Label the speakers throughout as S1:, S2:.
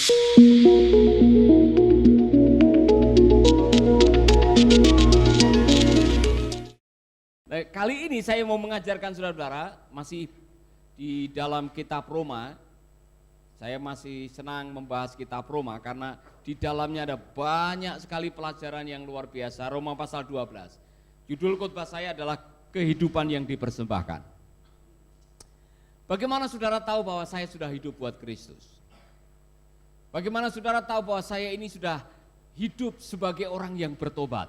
S1: Nah, kali ini saya mau mengajarkan saudara-saudara masih di dalam kitab Roma. Saya masih senang membahas kitab Roma karena di dalamnya ada banyak sekali pelajaran yang luar biasa. Roma pasal 12. Judul khotbah saya adalah kehidupan yang dipersembahkan. Bagaimana saudara tahu bahwa saya sudah hidup buat Kristus? Bagaimana saudara tahu bahwa saya ini sudah hidup sebagai orang yang bertobat?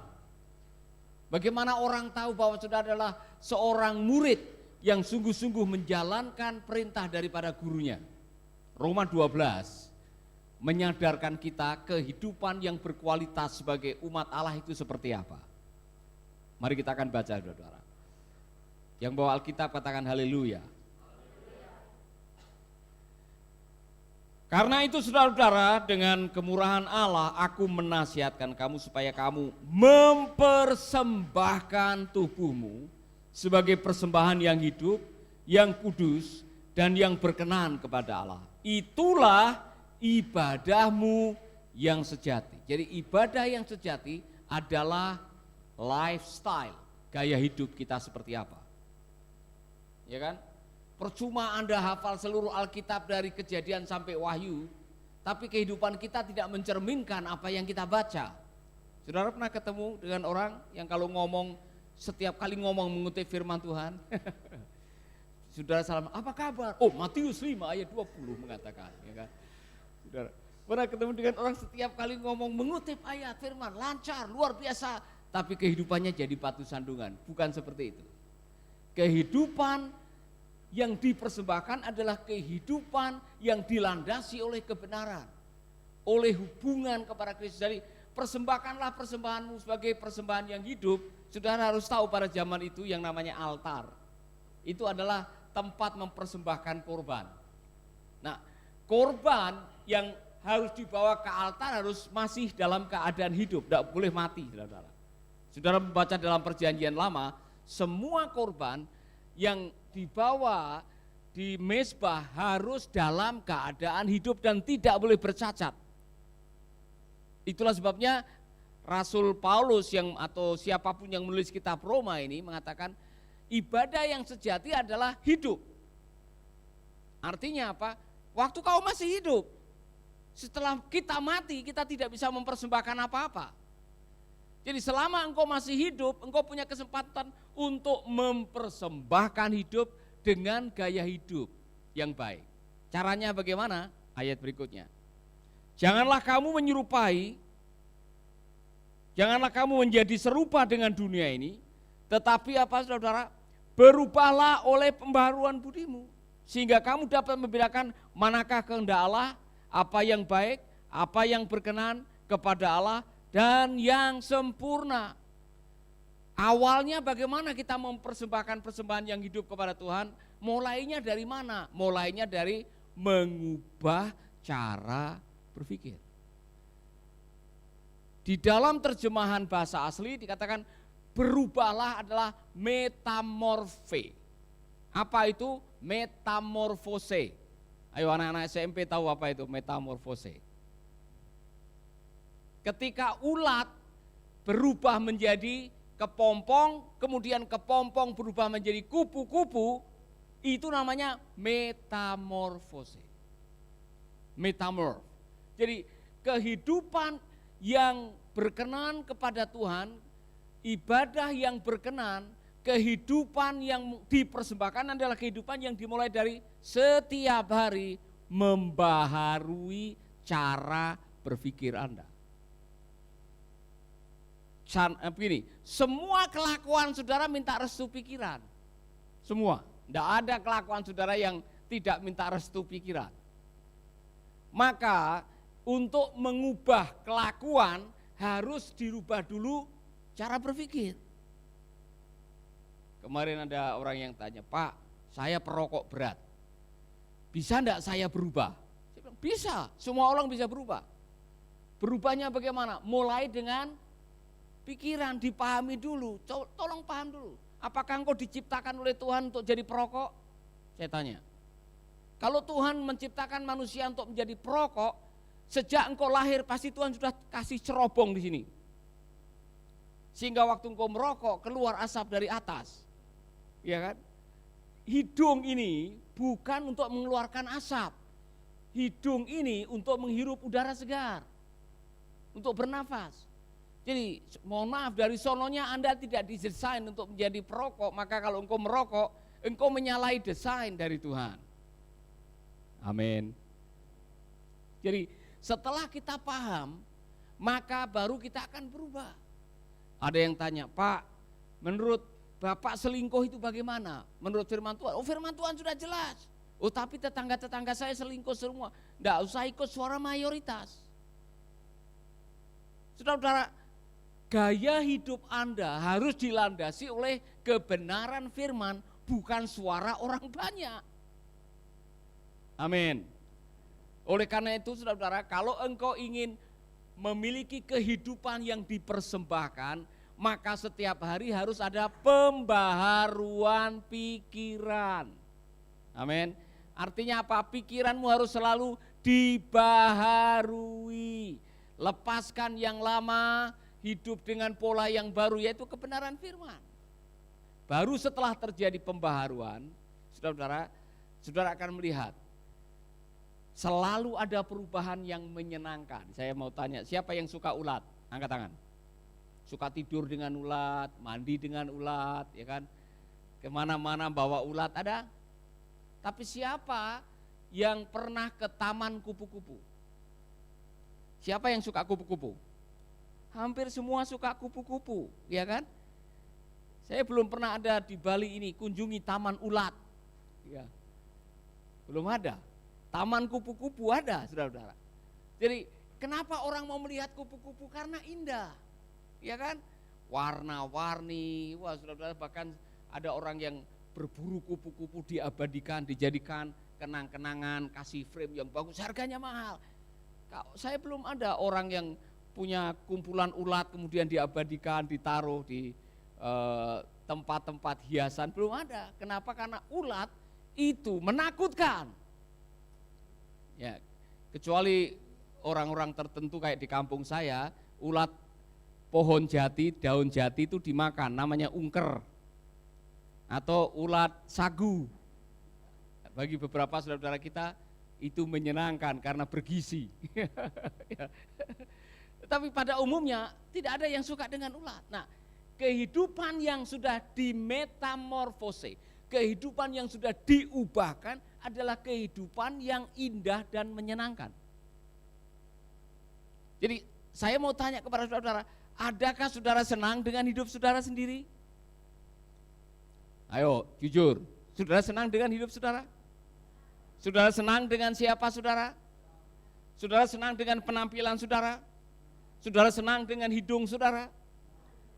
S1: Bagaimana orang tahu bahwa saudara adalah seorang murid yang sungguh-sungguh menjalankan perintah daripada gurunya? Roma 12 menyadarkan kita kehidupan yang berkualitas sebagai umat Allah itu seperti apa. Mari kita akan baca saudara. Yang bawa Alkitab katakan haleluya. Karena itu saudara-saudara, dengan kemurahan Allah aku menasihatkan kamu supaya kamu mempersembahkan tubuhmu sebagai persembahan yang hidup, yang kudus, dan yang berkenan kepada Allah. Itulah ibadahmu yang sejati. Jadi ibadah yang sejati adalah lifestyle, gaya hidup kita seperti apa. Ya kan? Percuma Anda hafal seluruh Alkitab dari Kejadian sampai Wahyu, tapi kehidupan kita tidak mencerminkan apa yang kita baca. Saudara pernah ketemu dengan orang yang kalau ngomong, setiap kali ngomong mengutip firman Tuhan, saudara salam, apa kabar? Oh, Matius 5 ayat 20 mengatakan, ya kan? Saudara pernah ketemu dengan orang setiap kali ngomong mengutip ayat firman, lancar, luar biasa, tapi kehidupannya jadi batu sandungan. Bukan seperti itu. Kehidupan yang dipersembahkan adalah kehidupan yang dilandasi oleh kebenaran, oleh hubungan kepada Kristus. Jadi persembahkanlah persembahanmu sebagai persembahan yang hidup. Saudara harus tahu pada zaman itu yang namanya altar. Itu adalah tempat mempersembahkan korban. Nah, korban yang harus dibawa ke altar harus masih dalam keadaan hidup, tidak boleh mati, saudara. Saudara membaca dalam Perjanjian Lama, semua korban yang dibawa di mezbah harus dalam keadaan hidup dan tidak boleh bercacat. Itulah sebabnya Rasul Paulus atau siapapun yang menulis kitab Roma ini mengatakan ibadah yang sejati adalah hidup. Artinya apa? Waktu kau masih hidup. Setelah kita mati, kita tidak bisa mempersembahkan apa-apa. Jadi selama engkau masih hidup, engkau punya kesempatan untuk mempersembahkan hidup dengan gaya hidup yang baik. Caranya bagaimana? Ayat berikutnya. Janganlah kamu menjadi serupa dengan dunia ini, tetapi apa saudara? Berubahlah oleh pembaharuan budimu, sehingga kamu dapat membedakan manakah kehendak Allah, apa yang baik, apa yang berkenan kepada Allah, dan yang sempurna. Awalnya bagaimana kita mempersembahkan persembahan yang hidup kepada Tuhan? Mulainya dari mana? Mulainya dari mengubah cara berpikir. Di dalam terjemahan bahasa asli dikatakan berubahlah adalah metamorfe. Apa itu metamorfose? Ayo anak-anak SMP tahu apa itu metamorfose? Ketika ulat berubah menjadi kepompong, kemudian kepompong berubah menjadi kupu-kupu, itu namanya metamorfose. Metamorf. Jadi kehidupan yang berkenan kepada Tuhan, ibadah yang berkenan, kehidupan yang dipersembahkan adalah kehidupan yang dimulai dari setiap hari membaharui cara berpikir Anda. Begini, semua kelakuan saudara minta restu pikiran. Semua, tidak ada kelakuan saudara yang tidak minta restu pikiran. Maka untuk mengubah kelakuan harus dirubah dulu cara berpikir. Kemarin ada orang yang tanya, Pak, saya perokok berat, bisa enggak saya berubah? Saya bilang, bisa, semua orang bisa berubah. Berubahnya bagaimana? Mulai dengan pikiran, dipahami dulu, tolong paham dulu. Apakah engkau diciptakan oleh Tuhan untuk jadi perokok? Saya tanya. Kalau Tuhan menciptakan manusia untuk menjadi perokok, Sejak engkau lahir pasti Tuhan sudah kasih cerobong di sini. Sehingga waktu engkau merokok keluar asap dari atas. Ya kan? Hidung ini bukan untuk mengeluarkan asap. Hidung ini untuk menghirup udara segar. Untuk bernafas. Jadi mohon maaf, dari sononya Anda tidak didesain untuk menjadi perokok. Maka kalau engkau merokok, engkau menyalahi desain dari Tuhan. Amin. Jadi setelah kita paham, maka baru kita akan berubah. Ada yang tanya, Pak, menurut Bapak selingkuh itu bagaimana? Menurut firman Tuhan, oh firman Tuhan sudah jelas. Oh tapi tetangga-tetangga saya selingkuh semua. Enggak usah ikut suara mayoritas. Saudara-saudara, gaya hidup Anda harus dilandasi oleh kebenaran firman, bukan suara orang banyak. Amin. Oleh karena itu saudara-saudara, kalau engkau ingin memiliki kehidupan yang dipersembahkan, maka setiap hari harus ada pembaharuan pikiran. Amin. Artinya apa? Pikiranmu harus selalu dibaharui. Lepaskan yang lama, hidup dengan pola yang baru, yaitu kebenaran firman. Baru setelah terjadi pembaharuan, saudara-saudara, saudara akan melihat selalu ada perubahan yang menyenangkan. Saya mau tanya, siapa yang suka ulat? Angkat tangan. Suka tidur dengan ulat, mandi dengan ulat, ya kan? Kemana-mana bawa ulat, ada? Tapi siapa yang pernah ke taman kupu-kupu? Siapa yang suka kupu-kupu? Hampir semua suka kupu-kupu, ya kan? Saya belum pernah ada di Bali ini kunjungi taman ulat. Ya. Belum ada. Taman kupu-kupu ada, saudara-saudara. Jadi kenapa orang mau melihat kupu-kupu? Karena indah, ya kan? Warna-warni, wah saudara-saudara, bahkan ada orang yang berburu kupu-kupu diabadikan, dijadikan kenang-kenangan, kasih frame yang bagus, harganya mahal. Saya belum ada orang yang punya kumpulan ulat kemudian diabadikan, ditaruh di tempat-tempat hiasan, belum ada. Kenapa? Karena ulat itu menakutkan. Ya, kecuali orang-orang tertentu kayak di kampung saya, ulat pohon jati, daun jati itu dimakan, namanya ungker. Atau ulat sagu. Bagi beberapa saudara-saudara kita itu menyenangkan karena bergizi. Tapi pada umumnya tidak ada yang suka dengan ulat. Nah, kehidupan yang sudah dimetamorfose, kehidupan yang sudah diubahkan adalah kehidupan yang indah dan menyenangkan. Jadi saya mau tanya kepada saudara, adakah saudara senang dengan hidup saudara sendiri? Ayo jujur, saudara senang dengan hidup saudara? Saudara senang dengan siapa saudara? Saudara senang dengan penampilan saudara? Saudara senang dengan hidung saudara?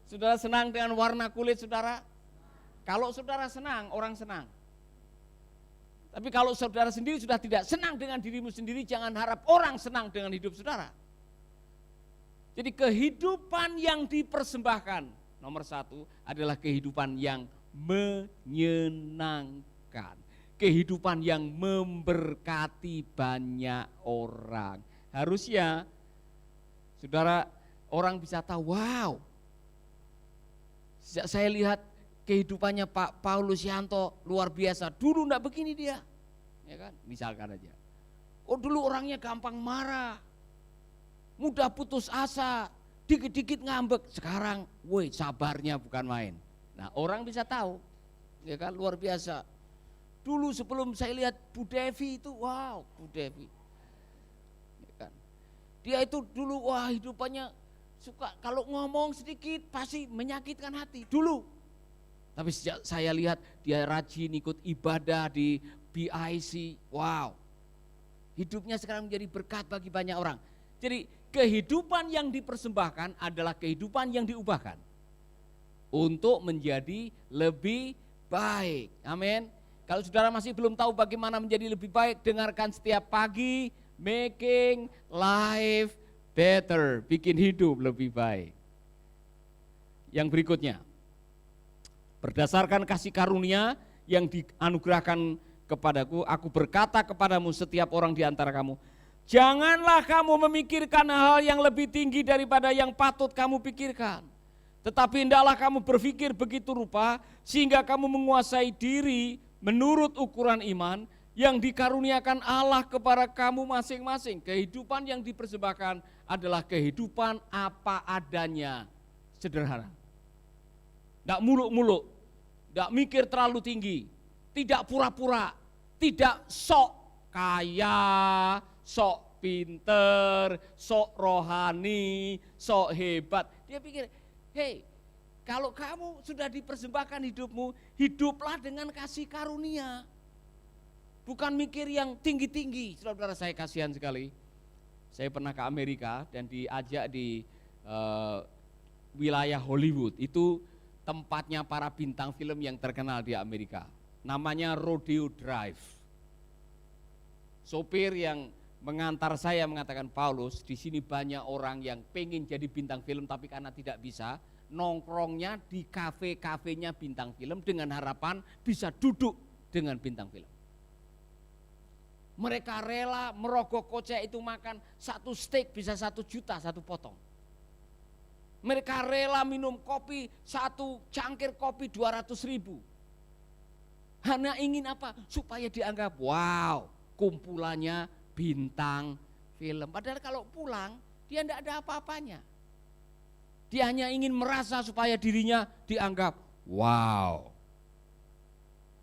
S1: Saudara senang dengan warna kulit saudara? Kalau saudara senang, orang senang. Tapi kalau saudara sendiri sudah tidak senang dengan dirimu sendiri, jangan harap orang senang dengan hidup saudara. Jadi kehidupan yang dipersembahkan, nomor satu adalah kehidupan yang menyenangkan. Kehidupan yang memberkati banyak orang. Harusnya, saudara, orang bisa tahu, wow, sejak saya lihat kehidupannya Pak Paulus Yanto luar biasa. Dulu enggak begini dia, ya kan? Misalkan aja. Oh dulu orangnya gampang marah, mudah putus asa, dikit-dikit ngambek. Sekarang, woi sabarnya bukan main. Nah orang bisa tahu, ya kan? Luar biasa. Dulu sebelum saya lihat Bu Devi itu, wow Bu Devi, ya kan? Dia itu dulu wah hidupannya suka kalau ngomong sedikit pasti menyakitkan hati dulu. Tapi sejak saya lihat dia rajin ikut ibadah di BIC, wow. Hidupnya sekarang menjadi berkat bagi banyak orang. Jadi kehidupan yang dipersembahkan adalah kehidupan yang diubahkan untuk menjadi lebih baik. Amin. Kalau saudara masih belum tahu bagaimana menjadi lebih baik, dengarkan setiap pagi Making Life Better, bikin hidup lebih baik. Yang berikutnya, berdasarkan kasih karunia yang dianugerahkan kepadaku, aku berkata kepadamu setiap orang di antara kamu, Janganlah kamu memikirkan hal yang lebih tinggi daripada yang patut kamu pikirkan. Tetapi hendaklah kamu berpikir begitu rupa sehingga kamu menguasai diri menurut ukuran iman yang dikaruniakan Allah kepada kamu masing-masing. Kehidupan yang dipersembahkan adalah kehidupan apa adanya, sederhana. Tidak muluk-muluk, tidak mikir terlalu tinggi, tidak pura-pura, tidak sok kaya, sok pinter, sok rohani, sok hebat. Dia pikir, hei, kalau kamu sudah dipersembahkan hidupmu, hiduplah dengan kasih karunia. Bukan mikir yang tinggi-tinggi. Saudara-saudara, saya kasihan sekali. Saya pernah ke Amerika dan diajak di wilayah Hollywood. Itu tempatnya para bintang film yang terkenal di Amerika. Namanya Rodeo Drive. Sopir yang mengantar saya mengatakan, Paulus, di sini banyak orang yang pengen jadi bintang film tapi karena tidak bisa, nongkrongnya di kafe-kafenya bintang film dengan harapan bisa duduk dengan bintang film. Mereka rela merogoh kocek itu makan satu steak bisa 1 juta satu potong. Mereka rela minum kopi, satu cangkir kopi 200.000. Hanya ingin apa? Supaya dianggap, wow, kumpulannya bintang film. Padahal kalau pulang, dia tidak ada apa-apanya. Dia hanya ingin merasa supaya dirinya dianggap, wow.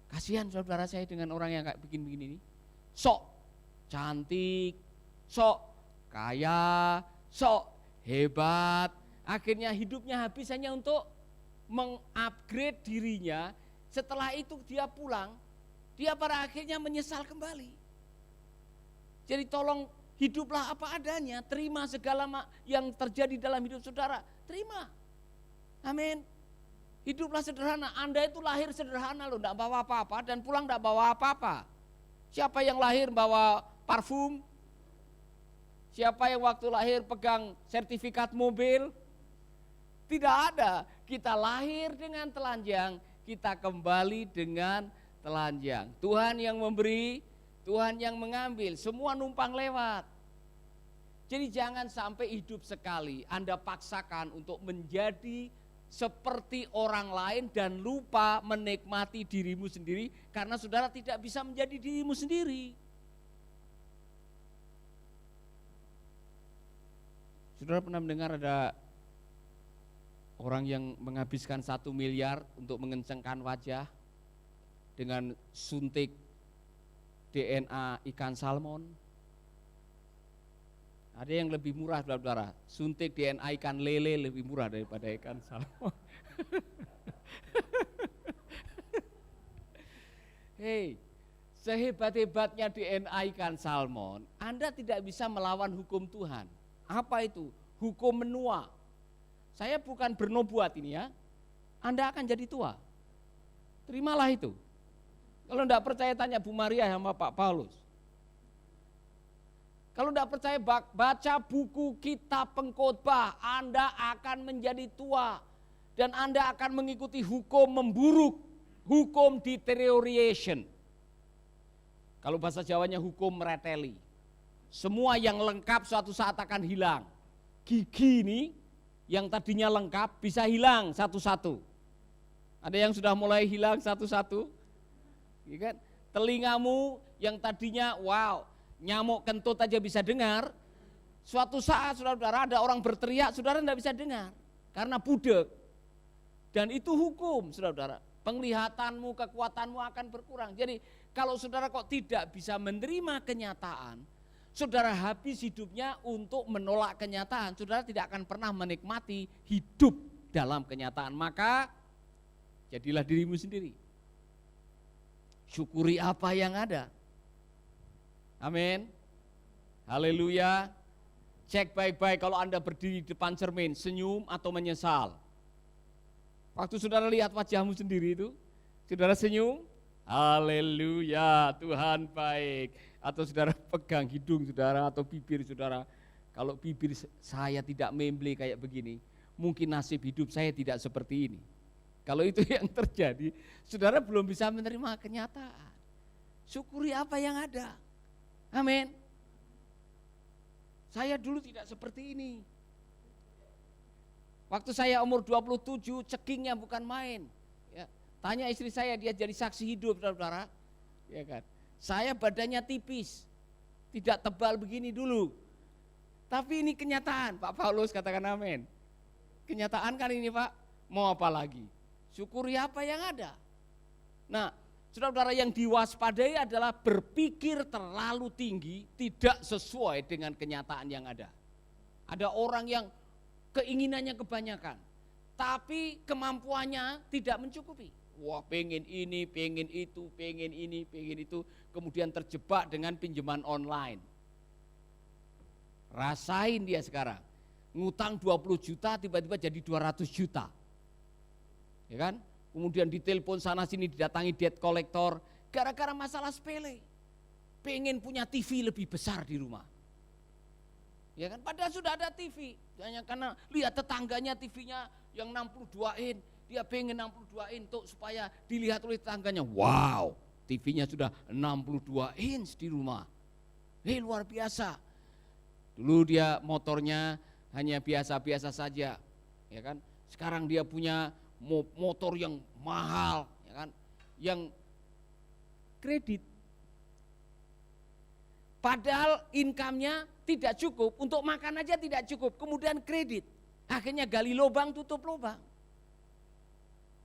S1: Kasihan saudara saya dengan orang yang kayak begini-begini ini. Sok cantik, sok kaya, sok hebat. Akhirnya hidupnya habis hanya untuk mengupgrade dirinya. Setelah itu dia pulang, dia pada akhirnya menyesal kembali. Jadi tolong hiduplah apa adanya, terima segala yang terjadi dalam hidup saudara, terima. Amin. Hiduplah sederhana, Anda itu lahir sederhana loh, tidak bawa apa-apa dan pulang tidak bawa apa-apa. Siapa yang lahir bawa parfum? Siapa yang waktu lahir pegang sertifikat mobil? Tidak ada. Kita lahir dengan telanjang, kita kembali dengan telanjang. Tuhan yang memberi, Tuhan yang mengambil, semua numpang lewat. Jadi jangan sampai hidup sekali Anda paksakan untuk menjadi seperti orang lain dan lupa menikmati dirimu sendiri karena saudara tidak bisa menjadi dirimu sendiri. Saudara pernah mendengar ada orang yang menghabiskan 1 miliar untuk mengencangkan wajah dengan suntik DNA ikan salmon? Ada yang lebih murah, saudara-saudara. Suntik DNA ikan lele lebih murah daripada ikan salmon. Hei, sehebat-hebatnya DNA ikan salmon, Anda tidak bisa melawan hukum Tuhan. Apa itu? Hukum menua. Saya bukan bernubuat ini ya. Anda akan jadi tua. Terimalah itu. Kalau tidak percaya tanya Bu Maria sama Pak Paulus. Kalau tidak percaya baca buku kitab pengkhotbah, Anda akan menjadi tua dan Anda akan mengikuti hukum memburuk, hukum deterioration. Kalau bahasa Jawanya hukum mereteli. Semua yang lengkap suatu saat akan hilang. Gigi ini yang tadinya lengkap bisa hilang satu-satu. Ada yang sudah mulai hilang satu-satu? Ya kan? Telingamu yang tadinya wow, nyamuk kentut aja bisa dengar, suatu saat saudara-saudara ada orang berteriak, saudara tidak bisa dengar karena budek. Dan itu hukum, saudara-saudara. Penglihatanmu, kekuatanmu akan berkurang. Jadi kalau saudara kok tidak bisa menerima kenyataan, saudara habis hidupnya untuk menolak kenyataan, saudara tidak akan pernah menikmati hidup dalam kenyataan. Maka jadilah dirimu sendiri. Syukuri apa yang ada. Amin. Haleluya. Cek baik-baik kalau Anda berdiri di depan cermin, senyum atau menyesal. Waktu saudara lihat wajahmu sendiri itu, saudara senyum, haleluya, Tuhan baik. Atau saudara pegang hidung saudara atau bibir saudara, kalau bibir saya tidak memble kayak begini, mungkin nasib hidup saya tidak seperti ini. Kalau itu yang terjadi, saudara belum bisa menerima kenyataan. Syukuri apa yang ada. Amin. Saya dulu tidak seperti ini. Waktu saya umur 27, cekingnya bukan main. Ya, tanya istri saya, dia jadi saksi hidup, saudara-saudara. Ya kan? Saya badannya tipis, tidak tebal begini dulu. Tapi ini kenyataan, Pak Paulus katakan amin. Kenyataan kan ini Pak, mau apa lagi? Syukuri apa yang ada. Nah, saudara-saudara, yang diwaspadai adalah berpikir terlalu tinggi, tidak sesuai dengan kenyataan yang ada. Ada orang yang keinginannya kebanyakan, tapi kemampuannya tidak mencukupi. Wah, pengen ini, pengen itu, pengen ini, pengen itu, kemudian terjebak dengan pinjaman online. Rasain dia sekarang, ngutang 20 juta tiba-tiba jadi 200 juta. Ya kan? Kemudian ditelepon sana sini, didatangi debt collector gara-gara masalah sepele. Pengen punya TV lebih besar di rumah. Ya kan? Padahal sudah ada TV. Hanya karena lihat tetangganya TV-nya yang 62 in, dia pengen 62 in untuk supaya dilihat oleh tetangganya. Wow, TV-nya sudah 62 inch di rumah. Luar biasa. Dulu dia motornya hanya biasa-biasa saja, ya kan? Sekarang dia punya motor yang mahal, ya kan? Yang kredit. Padahal income-nya tidak cukup, untuk makan aja tidak cukup, kemudian kredit. Akhirnya gali lubang, tutup lubang.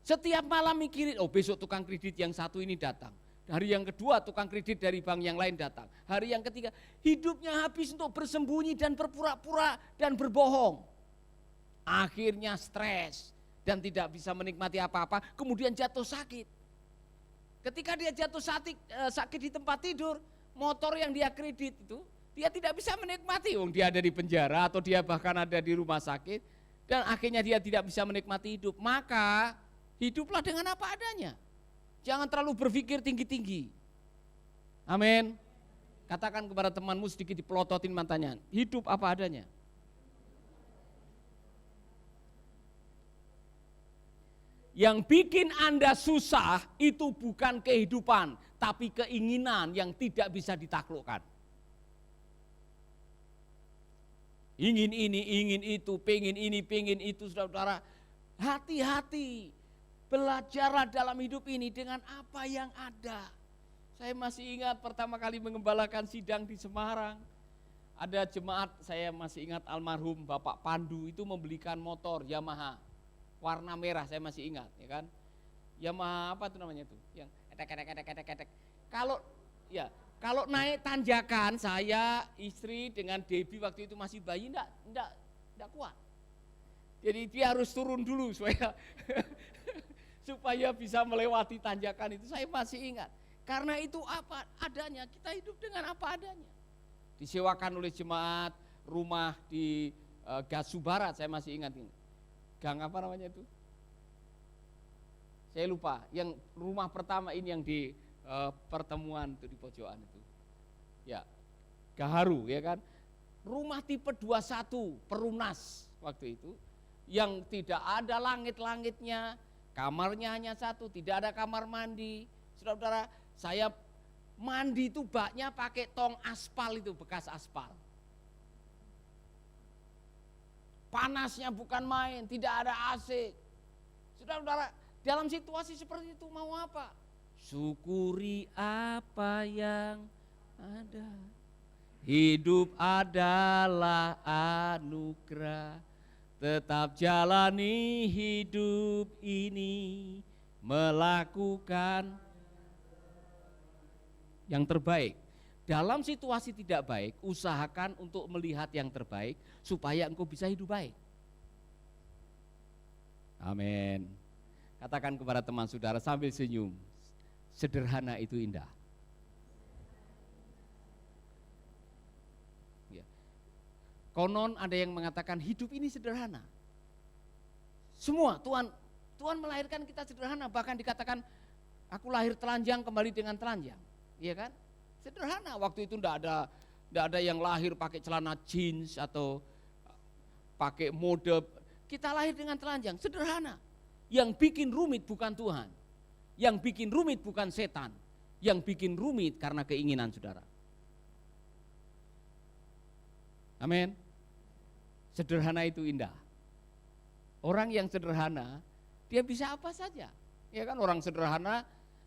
S1: Setiap malam mikirin, oh besok tukang kredit yang satu ini datang. Hari yang kedua tukang kredit dari bank yang lain datang. Hari yang ketiga hidupnya habis untuk bersembunyi dan berpura-pura dan berbohong. Akhirnya stres dan tidak bisa menikmati apa-apa, kemudian jatuh sakit. Ketika dia jatuh sakit di tempat tidur, motor yang dia kredit itu dia tidak bisa menikmati. Dia ada di penjara atau dia bahkan ada di rumah sakit dan akhirnya dia tidak bisa menikmati hidup. Maka hiduplah dengan apa adanya. Jangan terlalu berpikir tinggi-tinggi. Amin. Katakan kepada temanmu sedikit dipelototin matanya. Hidup apa adanya. Yang bikin Anda susah itu bukan kehidupan, tapi keinginan yang tidak bisa ditaklukkan. Ingin ini, ingin itu, pengen ini, pengen itu, saudara-saudara. Hati-hati. Belajarlah dalam hidup ini dengan apa yang ada. Saya masih ingat pertama kali mengembalakan sidang di Semarang. Ada jemaat, saya masih ingat almarhum Bapak Pandu itu membelikan motor Yamaha. Warna merah, saya masih ingat, ya kan. Yamaha apa itu namanya itu? Yang etek. Kalau naik tanjakan, saya, istri dengan Debbie waktu itu masih bayi, enggak kuat. Jadi dia harus turun dulu supaya bisa melewati tanjakan itu. Saya masih ingat. Karena itu apa adanya, kita hidup dengan apa adanya. Disewakan oleh jemaat rumah di Gasu Barat, saya masih ingat ini. Gang apa namanya itu? Saya lupa. Yang rumah pertama ini yang di pertemuan itu di pojokan itu. Ya, Gaharu, ya kan. Rumah tipe 21 Perumnas waktu itu, yang tidak ada langit-langitnya, kamarnya hanya satu, tidak ada kamar mandi. Saudara-saudara, saya mandi itu baknya pakai tong aspal itu, bekas aspal. Panasnya bukan main, tidak ada AC. Saudara-saudara, dalam situasi seperti itu mau apa? Syukuri apa yang ada. Hidup adalah anugerah. Tetap jalani hidup ini, melakukan yang terbaik. Dalam situasi tidak baik, usahakan untuk melihat yang terbaik supaya engkau bisa hidup baik. Amin. Katakan kepada teman saudara sambil senyum, sederhana itu indah. Konon ada yang mengatakan hidup ini sederhana. Semua Tuhan melahirkan kita sederhana, bahkan dikatakan aku lahir telanjang kembali dengan telanjang. Iya kan? Sederhana. Waktu itu enggak ada yang lahir pakai celana jeans atau pakai mode. Kita lahir dengan telanjang, sederhana. Yang bikin rumit bukan Tuhan. Yang bikin rumit bukan setan. Yang bikin rumit karena keinginan saudara. Amin. Sederhana itu indah. Orang yang sederhana, dia bisa apa saja. Ya kan, orang sederhana,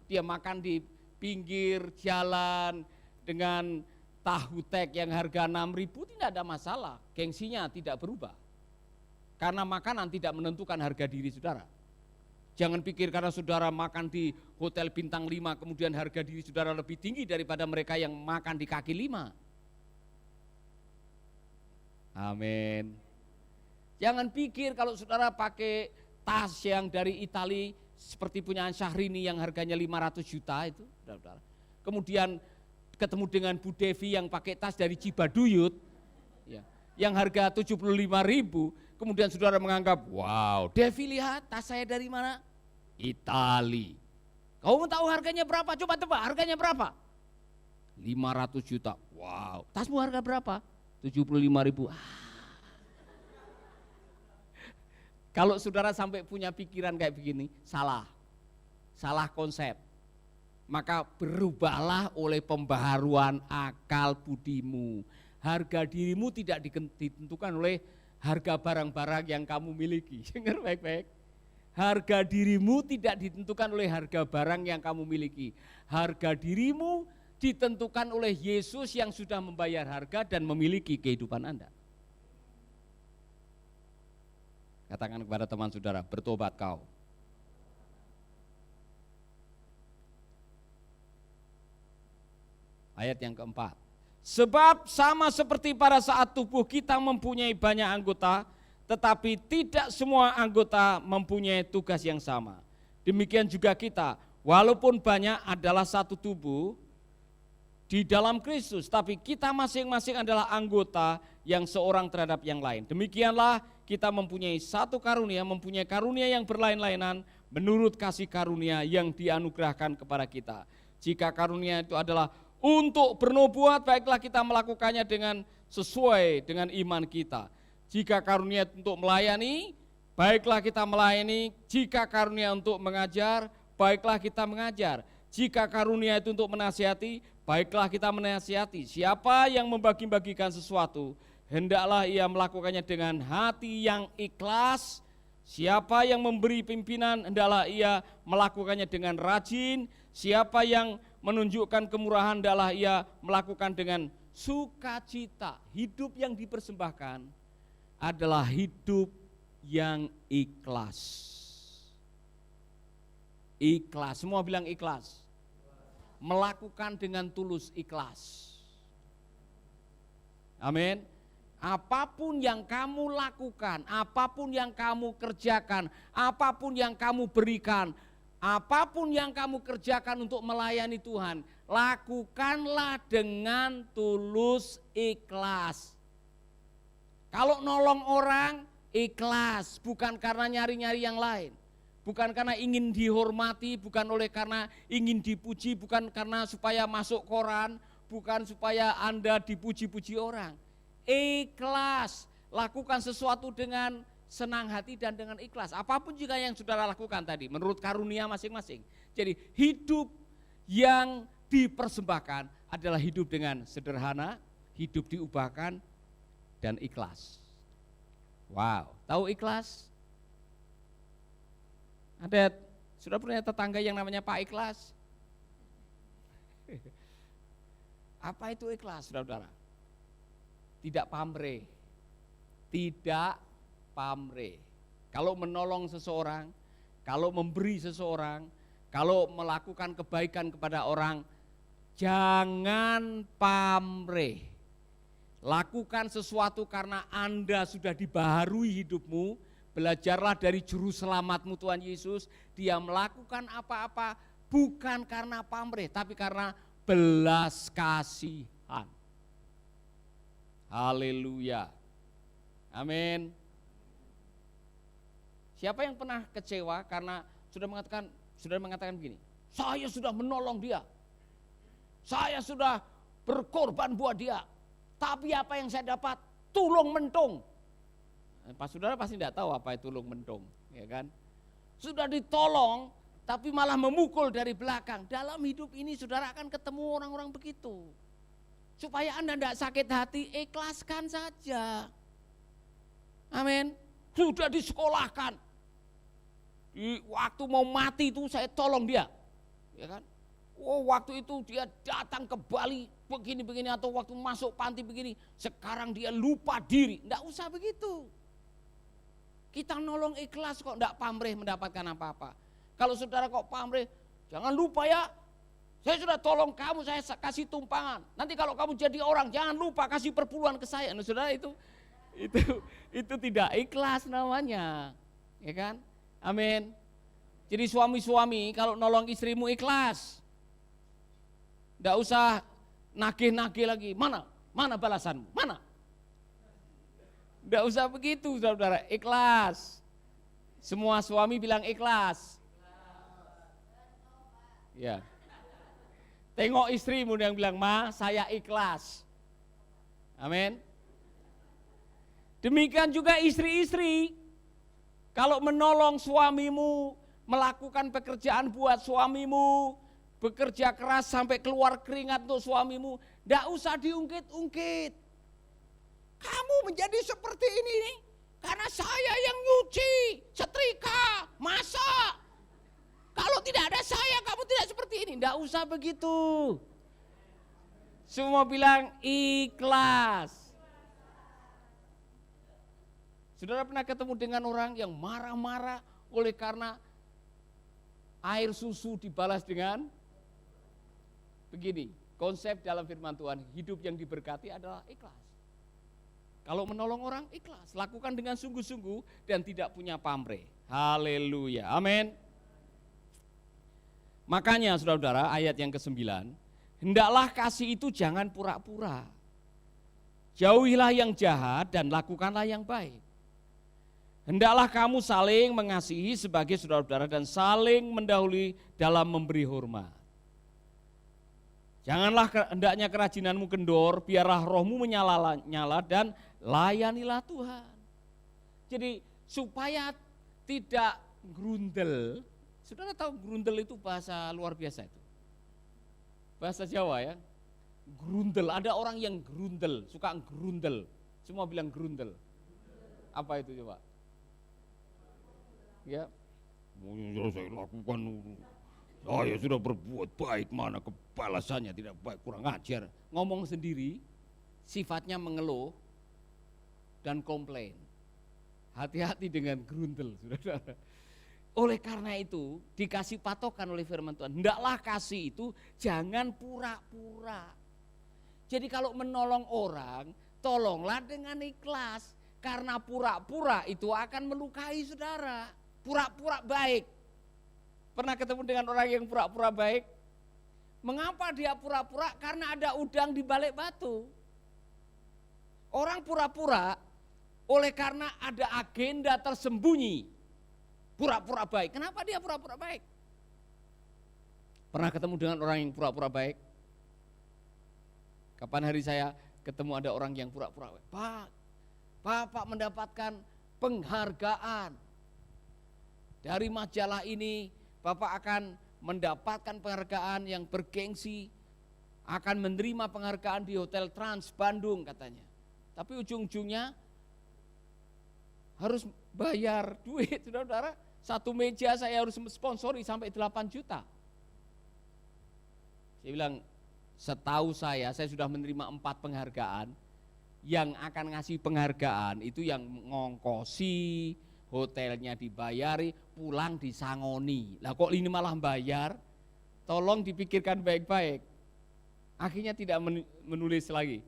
S1: dia makan di pinggir jalan dengan tahu tek yang harga 6.000 tidak ada masalah. Gengsinya tidak berubah. Karena makanan tidak menentukan harga diri saudara. Jangan pikir karena saudara makan di hotel bintang 5 kemudian harga diri saudara lebih tinggi daripada mereka yang makan di kaki 5. Amin. Jangan pikir kalau saudara pakai tas yang dari Itali seperti punya Syahrini yang harganya 500 juta itu, saudara. Kemudian ketemu dengan Bu Devi yang pakai tas dari Cibaduyut, ya, yang harga 75.000, kemudian saudara menganggap, wow, Devi lihat tas saya dari mana? Itali. Kau mau tahu harganya berapa? Coba tebak, harganya berapa? 500 juta. Wow, tasmu harga berapa? 75.000. Kalau saudara sampai punya pikiran kayak begini, salah konsep. Maka berubahlah oleh pembaharuan akal budimu. Harga dirimu tidak ditentukan oleh harga barang-barang yang kamu miliki. Dengar baik-baik. Harga dirimu tidak ditentukan oleh harga barang yang kamu miliki. Harga dirimu ditentukan oleh Yesus yang sudah membayar harga dan memiliki kehidupan Anda. Katakan kepada teman saudara, bertobat kau. Ayat yang keempat. Sebab sama seperti pada saat tubuh kita mempunyai banyak anggota, tetapi tidak semua anggota mempunyai tugas yang sama. Demikian juga kita, walaupun banyak adalah satu tubuh di dalam Kristus, tapi kita masing-masing adalah anggota yang seorang terhadap yang lain. Demikianlah kita mempunyai satu karunia, mempunyai karunia yang berlain-lainan menurut kasih karunia yang dianugerahkan kepada kita. Jika karunia itu adalah untuk bernubuat, baiklah kita melakukannya dengan sesuai dengan iman kita. Jika karunia untuk melayani, baiklah kita melayani. Jika karunia untuk mengajar, baiklah kita mengajar. Jika karunia itu untuk menasihati, baiklah kita menasihati. Siapa yang membagi-bagikan sesuatu, hendaklah ia melakukannya dengan hati yang ikhlas. Siapa yang memberi pimpinan, hendaklah ia melakukannya dengan rajin. Siapa yang menunjukkan kemurahan, hendaklah ia melakukan dengan sukacita. Hidup yang dipersembahkan adalah hidup yang ikhlas. Ikhlas, semua bilang ikhlas. Melakukan dengan tulus, ikhlas. Amin. Apapun yang kamu lakukan, apapun yang kamu kerjakan, apapun yang kamu berikan, apapun yang kamu kerjakan untuk melayani Tuhan, lakukanlah dengan tulus, ikhlas. Kalau nolong orang, ikhlas, bukan karena nyari-nyari yang lain. Bukan karena ingin dihormati, bukan oleh karena ingin dipuji, bukan karena supaya masuk koran, bukan supaya Anda dipuji-puji orang. Ikhlas, lakukan sesuatu dengan senang hati dan dengan ikhlas. Apapun juga yang saudara lakukan tadi, menurut karunia masing-masing. Jadi hidup yang dipersembahkan adalah hidup dengan sederhana, hidup diubahkan, dan ikhlas. Wow, tahu ikhlas? Ada, sudah punya tetangga yang namanya Pak Ikhlas? Apa itu ikhlas, saudara-saudara? Tidak pamrih, tidak pamrih. Kalau menolong seseorang, kalau memberi seseorang, kalau melakukan kebaikan kepada orang, jangan pamrih. Lakukan sesuatu karena Anda sudah dibaharui hidupmu. Belajarlah dari juru selamatmu Tuhan Yesus. Dia melakukan apa-apa bukan karena pamrih, tapi karena belas kasihan. Haleluya. Amin. Siapa yang pernah kecewa karena sudah mengatakan begini, saya sudah menolong dia, saya sudah berkorban buat dia, tapi apa yang saya dapat? Tulung mentung. Pas saudara pasti tidak tahu apa itu tulung mentung, ya kan? Sudah ditolong, tapi malah memukul dari belakang. Dalam hidup ini saudara akan ketemu orang-orang begitu. Supaya Anda tidak sakit hati, ikhlaskan saja. Amin. Sudah disekolahkan. Di waktu mau mati itu saya tolong dia. Ya kan? Oh, waktu itu dia datang ke Bali begini-begini, atau waktu masuk panti begini. Sekarang dia lupa diri. Tidak usah begitu. Kita nolong ikhlas kok, tidak pamrih mendapatkan apa-apa. Kalau saudara kok pamrih, jangan lupa ya, saya sudah tolong kamu, saya kasih tumpangan. Nanti kalau kamu jadi orang, jangan lupa kasih perpuluhan ke saya. Nah, saudara, itu tidak ikhlas namanya, ya kan? Amin. Jadi suami-suami kalau nolong istrimu ikhlas, tidak usah nagih-nagih lagi. Mana balasanmu? Mana? Tidak usah begitu, saudara. Ikhlas. Semua suami bilang ikhlas. Ya. Tengok istrimu yang bilang, ma, saya ikhlas. Amin. Demikian juga istri-istri. Kalau menolong suamimu, melakukan pekerjaan buat suamimu, bekerja keras sampai keluar keringat untuk suamimu, tidak usah diungkit-ungkit. Kamu menjadi seperti ini nih, karena saya yang nyuci, setrika, masak. Kalau tidak ada saya, kamu tidak seperti ini. Tidak usah begitu. Semua bilang ikhlas. Saudara pernah ketemu dengan orang yang marah-marah oleh karena air susu dibalas dengan begini. Konsep dalam firman Tuhan, hidup yang diberkati adalah ikhlas. Kalau menolong orang, ikhlas. Lakukan dengan sungguh-sungguh dan tidak punya pamrih. Haleluya. Amin. Makanya saudara-saudara, ayat yang ke-9, hendaklah kasih itu jangan pura-pura. Jauhilah yang jahat dan lakukanlah yang baik. Hendaklah kamu saling mengasihi sebagai saudara-saudara dan saling mendahului dalam memberi hormat. Janganlah hendaknya kerajinanmu kendor, biarlah rohmu menyala-nyala dan layanilah Tuhan. Jadi supaya tidak grundel. Saudara tahu grundel itu bahasa luar biasa itu. Bahasa Jawa ya. Grundel, ada orang yang grundel, suka grundel. Semua bilang grundel. Apa itu coba? Ya. Saya lakukan, saya sudah berbuat baik, mana kebalasannya tidak baik, kurang ajar. Ngomong sendiri, sifatnya mengeluh dan komplain. Hati-hati dengan grundel, saudara. Oleh karena itu dikasih patokan oleh firman Tuhan, hendaklah kasih itu jangan pura-pura. Jadi kalau menolong orang, tolonglah dengan ikhlas. Karena pura-pura itu akan melukai saudara. Pura-pura baik. Pernah ketemu dengan orang yang pura-pura baik? Mengapa dia pura-pura? Karena ada udang di balik batu. Orang pura-pura oleh karena ada agenda tersembunyi. Pura-pura baik. Kenapa dia pura-pura baik? Pernah ketemu dengan orang yang pura-pura baik? Kapan hari saya ketemu ada orang yang pura-pura baik? Pak, Bapak mendapatkan penghargaan. Dari majalah ini, Bapak akan mendapatkan penghargaan yang bergengsi. Akan menerima penghargaan di Hotel Trans Bandung katanya. Tapi ujung-ujungnya harus bayar duit, saudara-saudara. Satu meja saya harus sponsori sampai 8 juta. Saya bilang, setahu saya sudah menerima 4 penghargaan. Yang akan ngasih penghargaan itu yang ngongkosi, hotelnya dibayari, pulang disangoni. Lah kok ini malah bayar? Tolong dipikirkan baik-baik. Akhirnya tidak menulis lagi.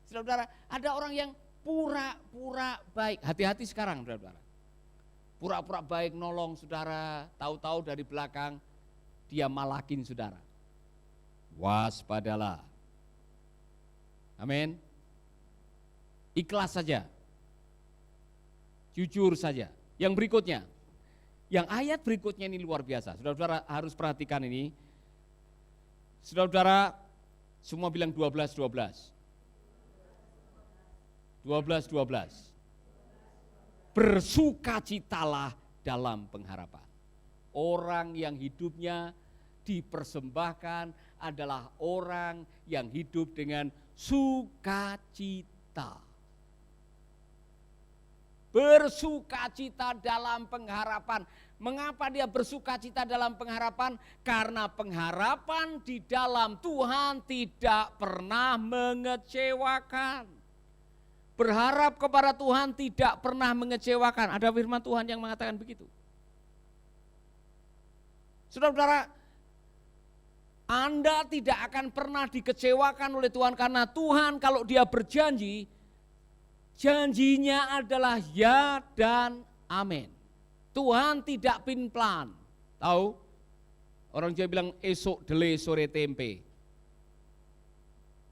S1: Saudara-saudara, ada orang yang pura-pura baik. Hati-hati sekarang, saudara-saudara. Pura-pura baik nolong saudara, tahu-tahu dari belakang dia malakin saudara. Waspadalah. Amin. Ikhlas saja. Jujur saja. Yang berikutnya, yang ayat berikutnya ini luar biasa. Saudara-saudara harus perhatikan ini. Saudara-saudara semua bilang 12. 12. Bersukacitalah dalam pengharapan. Orang yang hidupnya dipersembahkan adalah orang yang hidup dengan sukacita. Bersukacita dalam pengharapan. Mengapa dia bersukacita dalam pengharapan? Karena pengharapan di dalam Tuhan tidak pernah mengecewakan. Berharap kepada Tuhan tidak pernah mengecewakan. Ada firman Tuhan yang mengatakan begitu. Saudara-saudara, Anda tidak akan pernah dikecewakan oleh Tuhan karena Tuhan kalau dia berjanji, janjinya adalah ya dan amin. Tuhan tidak pin-plan. Tahu? Orang Jawa bilang esok dele sore tempe.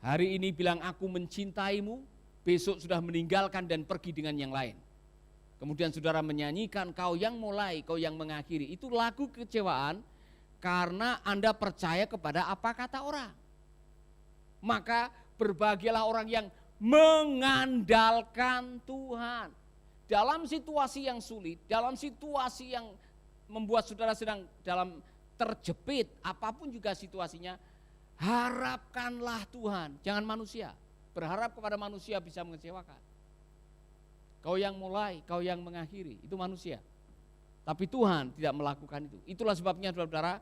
S1: Hari ini bilang aku mencintaimu, besok sudah meninggalkan dan pergi dengan yang lain. Kemudian saudara menyanyikan kau yang mulai, kau yang mengakhiri. Itu lagu kekecewaan karena Anda percaya kepada apa kata orang. Maka berbahagialah orang yang mengandalkan Tuhan. Dalam situasi yang sulit, dalam situasi yang membuat saudara sedang dalam terjepit, apapun juga situasinya, harapkanlah Tuhan, jangan manusia. Berharap kepada manusia bisa mengecewakan. Kau yang mulai, kau yang mengakhiri, itu manusia. Tapi Tuhan tidak melakukan itu. Itulah sebabnya saudara,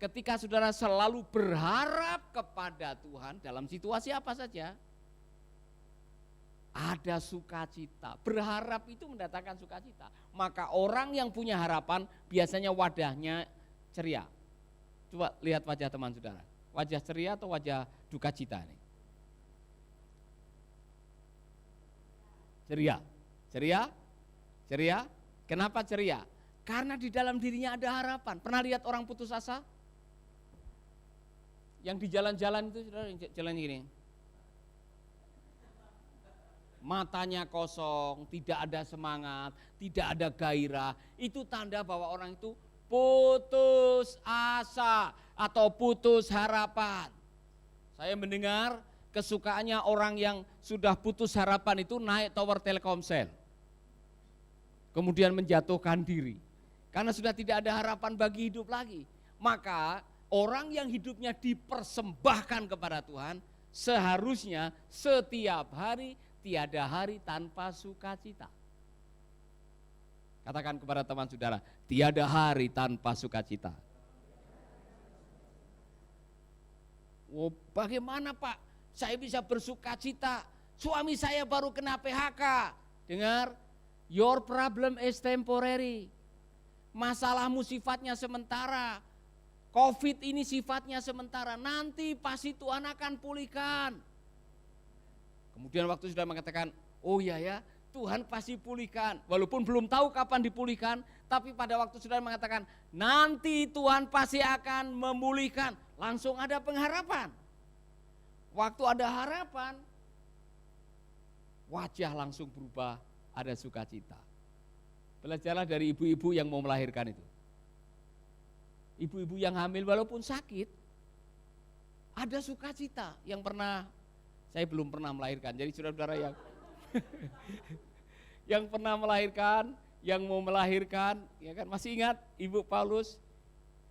S1: ketika saudara selalu berharap kepada Tuhan dalam situasi apa saja, ada sukacita. Berharap itu mendatangkan sukacita. Maka orang yang punya harapan biasanya wadahnya ceria. Coba lihat wajah teman saudara. Wajah ceria atau wajah duka cita nih? Ceria. Ceria? Ceria? Kenapa ceria? Karena di dalam dirinya ada harapan. Pernah lihat orang putus asa? Yang di jalan-jalan itu saudara, jalan gini. Matanya kosong, tidak ada semangat, tidak ada gairah. Itu tanda bahwa orang itu putus asa atau putus harapan. Saya mendengar kesukaannya orang yang sudah putus harapan itu naik tower Telkomsel. Kemudian menjatuhkan diri. Karena sudah tidak ada harapan bagi hidup lagi. Maka orang yang hidupnya dipersembahkan kepada Tuhan seharusnya setiap hari tiada hari tanpa sukacita. Katakan kepada teman saudara, tiada hari tanpa sukacita. Oh, bagaimana Pak? Saya bisa bersukacita. Suami saya baru kena PHK. Dengar, your problem is temporary. Masalahmu sifatnya sementara. COVID ini sifatnya sementara. Nanti pasti Tuhan akan pulihkan. Kemudian waktu sudah mengatakan, oh ya, Tuhan pasti pulihkan. Walaupun belum tahu kapan dipulihkan, tapi pada waktu sudah mengatakan, nanti Tuhan pasti akan memulihkan. Langsung ada pengharapan. Waktu ada harapan, wajah langsung berubah, ada sukacita. Belajarlah dari ibu-ibu yang mau melahirkan itu. Ibu-ibu yang hamil walaupun sakit, ada sukacita. Yang pernah, saya belum pernah melahirkan, jadi saudara-saudara yang yang pernah melahirkan, yang mau melahirkan, ya kan, masih ingat Ibu Paulus,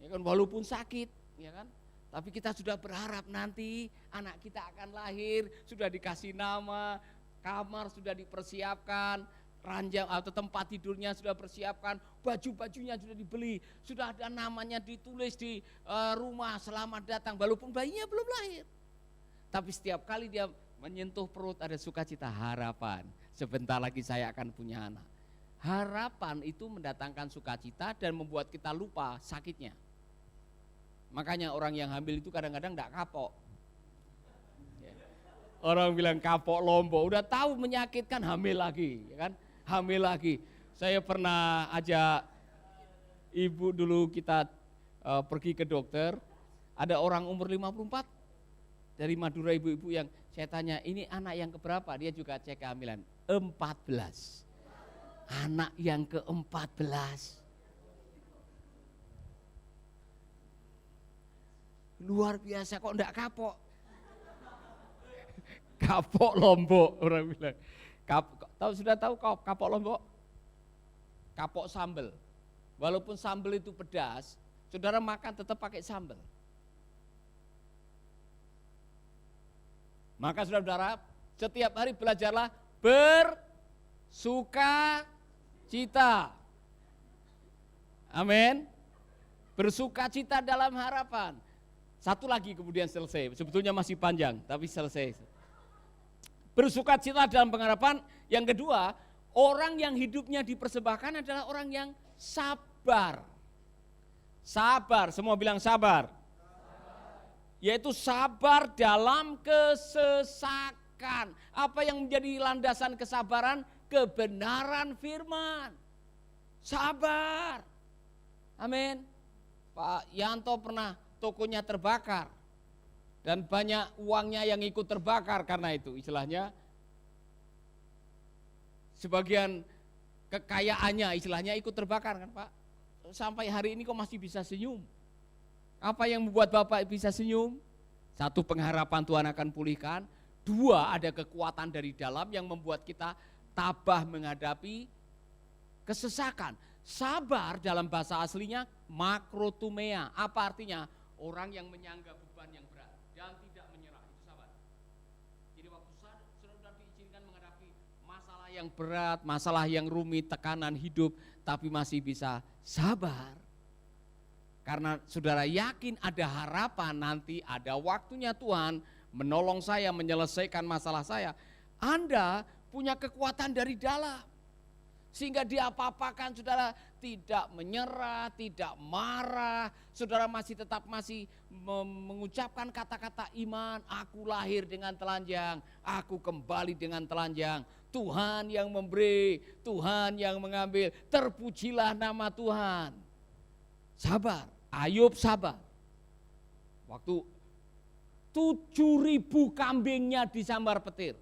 S1: ya kan, walaupun sakit, ya kan, tapi kita sudah berharap nanti anak kita akan lahir, sudah dikasih nama, kamar sudah dipersiapkan, ranjang atau tempat tidurnya sudah persiapkan, baju-bajunya sudah dibeli, sudah ada namanya ditulis di rumah, selamat datang, walaupun bayinya belum lahir. Tapi setiap kali dia menyentuh perut ada sukacita, harapan. Sebentar lagi saya akan punya anak. Harapan itu mendatangkan sukacita dan membuat kita lupa sakitnya. Makanya orang yang hamil itu kadang-kadang enggak kapok. Orang bilang kapok lombok, udah tahu menyakitkan hamil lagi, ya kan? Hamil lagi. Saya pernah ajak ibu dulu kita pergi ke dokter, ada orang umur 54 dari Madura, ibu-ibu yang saya tanya, ini anak yang keberapa? Dia juga cek kehamilan, 14. Anak yang ke-14. Luar biasa, kok enggak kapok? Kapok lombok orang bilang. Sudah tahu kapok lombok? Kapok sambal. Walaupun sambal itu pedas, saudara makan tetap pakai sambal. Maka saudara-saudara, setiap hari belajarlah bersuka cita. Amin. Bersuka cita dalam harapan. Satu lagi kemudian selesai. Sebetulnya masih panjang, tapi selesai. Bersuka cita dalam pengharapan. Yang kedua, orang yang hidupnya dipersembahkan adalah orang yang sabar. Sabar, semua bilang sabar. Yaitu sabar dalam kesesakan. Apa yang menjadi landasan kesabaran? Kebenaran firman. Sabar. Amin. Pak Yanto pernah tokonya terbakar. Dan banyak uangnya yang ikut terbakar karena itu. Istilahnya sebagian kekayaannya istilahnya ikut terbakar kan Pak. Sampai hari ini kok masih bisa senyum. Apa yang membuat Bapak bisa senyum? Satu, pengharapan Tuhan akan pulihkan. Dua, ada kekuatan dari dalam yang membuat kita tabah menghadapi kesesakan. Sabar dalam bahasa aslinya makrotumea. Apa artinya? Orang yang menyangga beban yang berat dan tidak menyerah, itu sabar. Jadi waktu saudara diizinkan menghadapi masalah yang berat, masalah yang rumit, tekanan hidup, tapi masih bisa sabar. Karena saudara yakin ada harapan nanti ada waktunya Tuhan menolong saya menyelesaikan masalah saya. Anda punya kekuatan dari dalam. Sehingga diapa-apakan saudara tidak menyerah, tidak marah. Saudara masih tetap mengucapkan kata-kata iman. Aku lahir dengan telanjang, aku kembali dengan telanjang. Tuhan yang memberi, Tuhan yang mengambil. Terpujilah nama Tuhan. Sabar. Ayub sabar. Waktu 7.000 kambingnya disambar petir,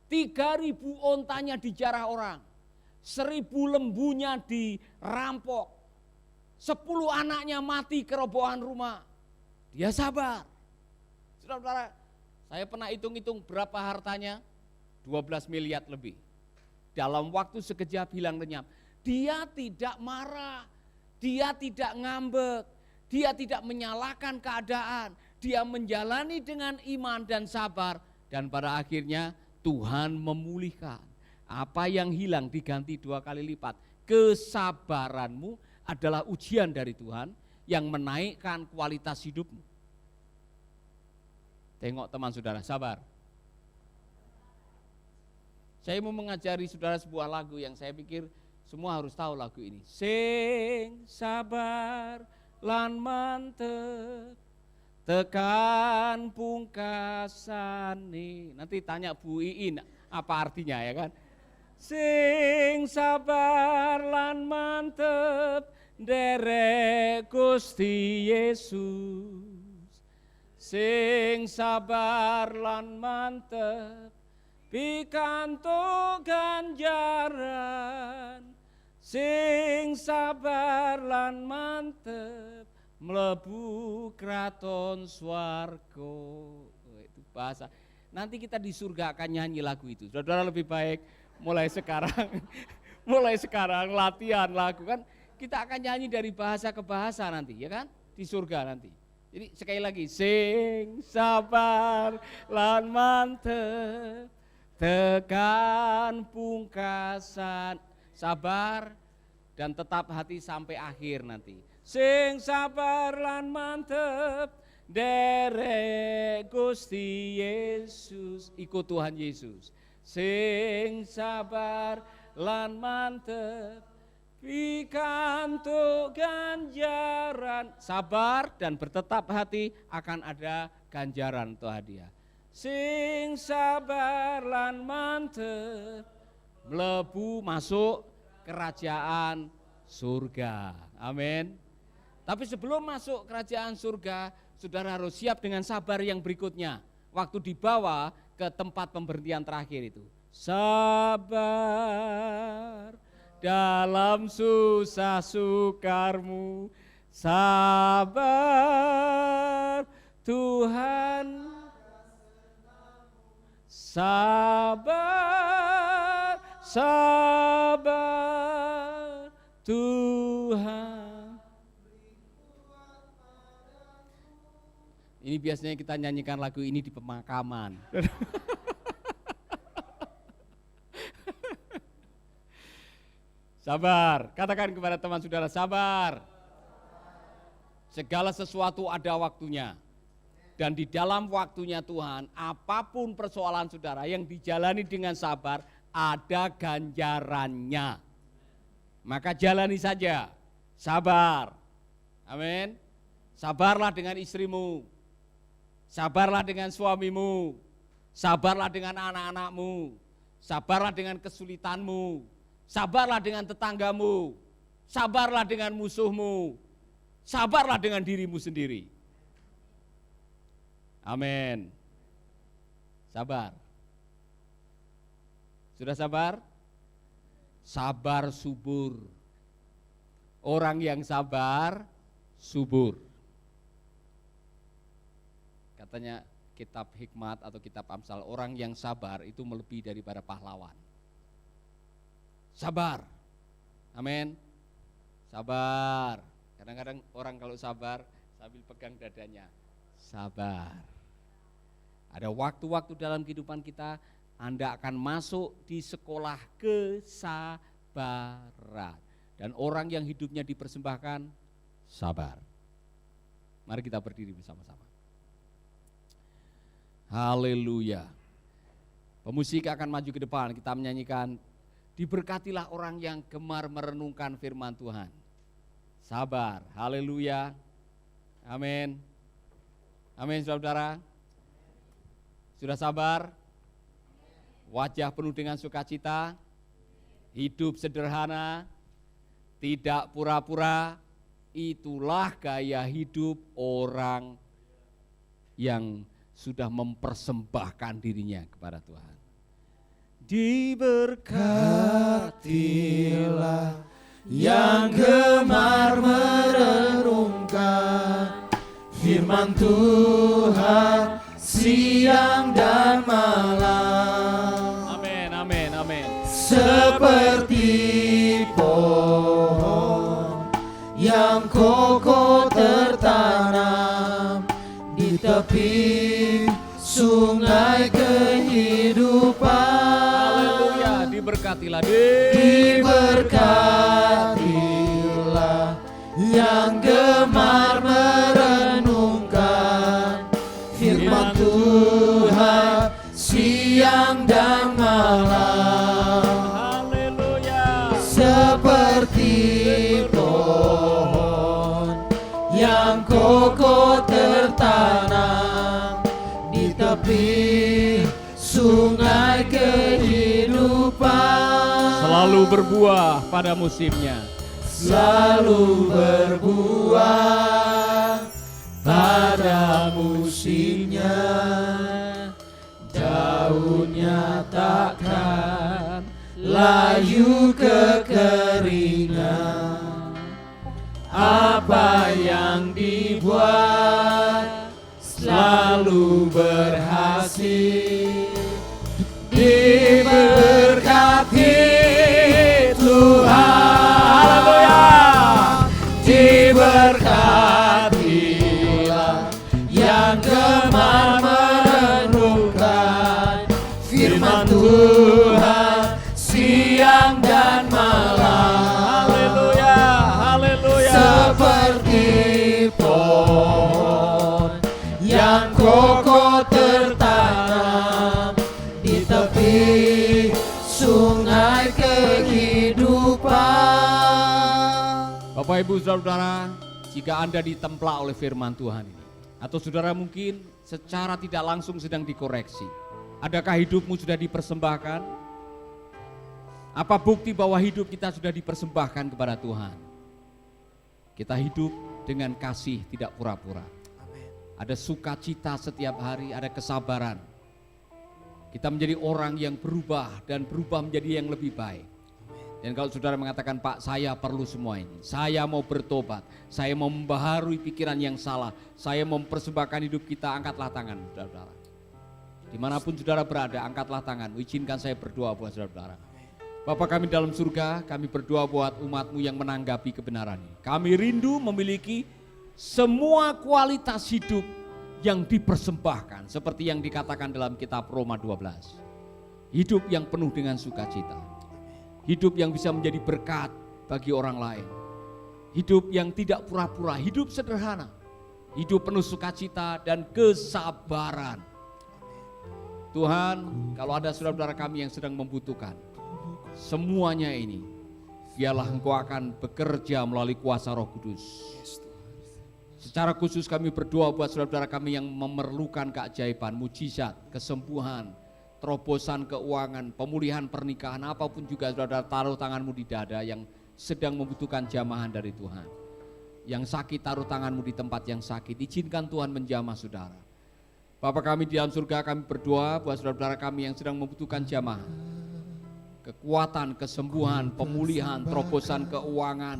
S1: 3.000 ontanya dijarah orang, 1.000 lembunya dirampok, 10 anaknya mati kerobohan rumah. Dia sabar. Saudara-saudara, saya pernah hitung-hitung berapa hartanya, 12 miliar lebih. Dalam waktu sekejap hilang lenyap. Dia tidak marah. Dia tidak ngambek, dia tidak menyalahkan keadaan, dia menjalani dengan iman dan sabar, dan pada akhirnya Tuhan memulihkan. Apa yang hilang diganti 2 kali lipat. Kesabaranmu adalah ujian dari Tuhan yang menaikkan kualitas hidupmu. Tengok teman saudara, sabar. Saya mau mengajari saudara sebuah lagu yang saya pikir semua harus tahu lagu ini. Sing sabar lan mantep tekan pungkasane. Nanti tanya Bu Iin apa artinya ya kan. Sing sabar lan mantep derek Gusti Yesus. Sing sabar lan mantep pikantuk ganjaran. Sing sabar lan mantep mlebu kraton swarga. Itu bahasa. Nanti kita di surga akan nyanyi lagu itu. Saudara lebih baik mulai sekarang latihan lagu kan. Kita akan nyanyi dari bahasa ke bahasa nanti ya kan di surga nanti. Jadi sekali lagi, sing sabar lan mantep tekan pungkasan, sabar dan tetap hati sampai akhir nanti. Sing sabar lan mantep derek Gusti Yesus, ikut Tuhan Yesus. Sing sabar lan mantep pikantuk ganjaran, sabar dan bertetap hati akan ada ganjaran atau hadiah. Sing sabar lan mantep mlebu masuk kerajaan surga. Amin. Tapi sebelum masuk kerajaan surga, saudara harus siap dengan sabar yang berikutnya. Waktu dibawa ke tempat pemberhentian terakhir itu. Sabar dalam susah sukarmu, sabar Tuhan. Sabar, sabar Tuhan. Ini biasanya kita nyanyikan lagu ini di pemakaman. Sabar, katakan kepada teman saudara, sabar. Segala sesuatu ada waktunya. Dan di dalam waktunya Tuhan, apapun persoalan saudara yang dijalani dengan sabar, ada ganjarannya. Maka jalani saja, sabar. Amin. Sabarlah dengan istrimu, sabarlah dengan suamimu, sabarlah dengan anak-anakmu, sabarlah dengan kesulitanmu, sabarlah dengan tetanggamu, sabarlah dengan musuhmu, sabarlah dengan dirimu sendiri. Amin. Sabar. Sudah sabar? Sabar subur. Orang yang sabar subur. Katanya kitab hikmat atau kitab Amsal, orang yang sabar itu melebihi daripada pahlawan. Sabar. Amin. Sabar. Kadang-kadang orang kalau sabar sambil pegang dadanya. Sabar. Ada waktu-waktu dalam kehidupan kita Anda akan masuk di sekolah kesabaran. Dan orang yang hidupnya dipersembahkan sabar. Mari kita berdiri bersama-sama. Haleluya. Pemusik akan maju ke depan, kita menyanyikan diberkatilah orang yang gemar merenungkan firman Tuhan. Sabar, haleluya. Amin. Amin saudara. Sudah sabar? Wajah penuh dengan sukacita, hidup sederhana, tidak pura-pura, itulah gaya hidup orang yang sudah mempersembahkan dirinya kepada Tuhan. Diberkatilah yang gemar merenungkan firman Tuhan siang dan malam. Amin, amin, amin. Seperti pohon yang kokoh tertanam di tepi sungai kehidupan. Haleluya, diberkatilah, diberkatilah yang gemar merenungkan firman Tuhan siang dan malam. Haleluya. Seperti pohon yang kokoh tertanam di tepi sungai kehidupan. Selalu berbuah pada musimnya. Selalu berbuah pada musimnya. Daunnya takkan layu kekeringan. Apa yang dibuat selalu berhasil. Diberkati Tuhan. Haleluya. Diberkatilah yang gemar merenungkan firman Tuhan siang dan malam. Haleluya, haleluya. Seperti pohon yang kokoh tertanam di tepi sungai kehidupan. Bapak Ibu Saudara, jika Anda ditemplak oleh firman Tuhan ini, atau saudara mungkin secara tidak langsung sedang dikoreksi, adakah hidupmu sudah dipersembahkan? Apa bukti bahwa hidup kita sudah dipersembahkan kepada Tuhan? Kita hidup dengan kasih, tidak pura-pura. Ada sukacita setiap hari, ada kesabaran. Kita menjadi orang yang berubah dan berubah menjadi yang lebih baik. Dan kalau saudara mengatakan, Pak, saya perlu semua ini, saya mau bertobat, saya mau membaharui pikiran yang salah, saya mau mempersembahkan hidup kita, angkatlah tangan saudara-saudara. Dimanapun saudara berada, angkatlah tangan, izinkan saya berdoa buat saudara-saudara. Bapa kami dalam surga, kami berdoa buat umat-Mu yang menanggapi kebenaran ini. Kami rindu memiliki semua kualitas hidup yang dipersembahkan seperti yang dikatakan dalam kitab Roma 12. Hidup yang penuh dengan sukacita. Hidup yang bisa menjadi berkat bagi orang lain. Hidup yang tidak pura-pura, hidup sederhana. Hidup penuh sukacita dan kesabaran. Tuhan, kalau ada saudara-saudara kami yang sedang membutuhkan semuanya ini, biarlah Engkau akan bekerja melalui kuasa Roh Kudus. Secara khusus kami berdoa buat saudara-saudara kami yang memerlukan keajaiban, mujizat, kesembuhan, terobosan keuangan, pemulihan pernikahan, apapun juga saudara taruh tanganmu di dada yang sedang membutuhkan jamahan dari Tuhan. Yang sakit taruh tanganmu di tempat yang sakit, izinkan Tuhan menjamah saudara. Bapa kami di dalam surga, kami berdoa buat saudara-saudara kami yang sedang membutuhkan jamahan, kekuatan, kesembuhan, pemulihan, terobosan keuangan.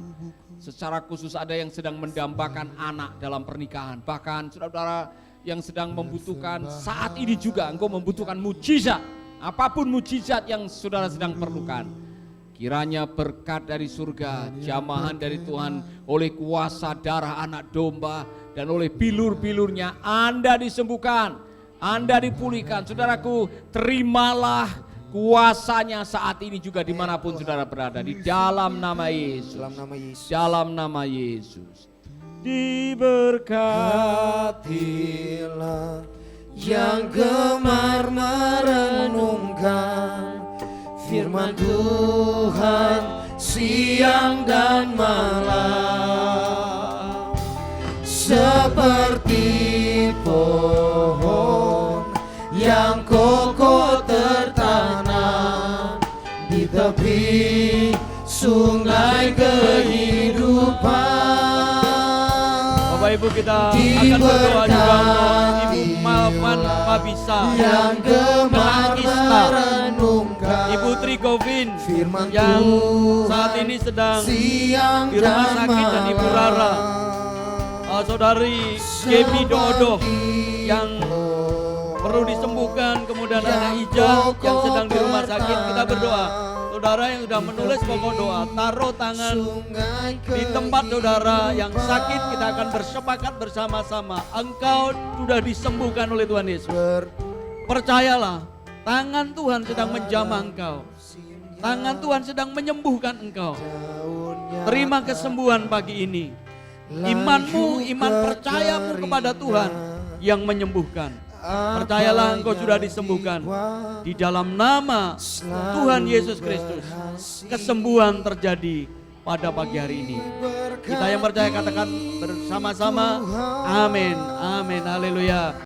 S1: Secara khusus ada yang sedang mendambakan anak dalam pernikahan, bahkan saudara-saudara yang sedang membutuhkan saat ini juga engkau membutuhkan mujizat, apapun mujizat yang saudara sedang perlukan. Kiranya berkat dari surga, jamahan dari Tuhan oleh kuasa darah anak domba dan oleh bilur-bilurnya Anda disembuhkan, Anda dipulihkan. Saudaraku, terimalah kuasanya saat ini juga dimanapun saudara berada, di dalam nama Yesus. Dalam nama Yesus.
S2: Diberkatilah yang gemar merenungkan firman Tuhan siang dan malam, seperti pohon yang kokoh tertanam di tepi sungai kehidupan.
S1: Bapak Ibu, kita akan berdoa juga untuk Ibu Malvan Mabisa
S2: yang gemar merenungkan
S1: Ibu Trigovin
S2: firman
S1: yang
S2: Tuhan
S1: saat ini sedang
S2: siang
S1: di rumah sakit, dan Ibu Rara, Saudari Gemi Dodo yang perlu disembuhkan, kemudian ada Ija yang sedang di rumah sakit. Kita berdoa, saudara yang sudah menulis pokok doa, taruh tangan di tempat saudara yang sakit. Kita akan bersepakat bersama-sama, engkau sudah disembuhkan oleh Tuhan Yesus. Percayalah, tangan Tuhan sedang menjamah engkau, tangan Tuhan sedang menyembuhkan engkau. Terima kesembuhan pagi ini. Imanmu, iman percayamu kepada Tuhan yang menyembuhkan. Percayalah engkau sudah disembuhkan. Di dalam nama Tuhan Yesus Kristus, kesembuhan terjadi pada pagi hari ini. Kita yang percaya katakan bersama-sama, amin, amin, haleluya.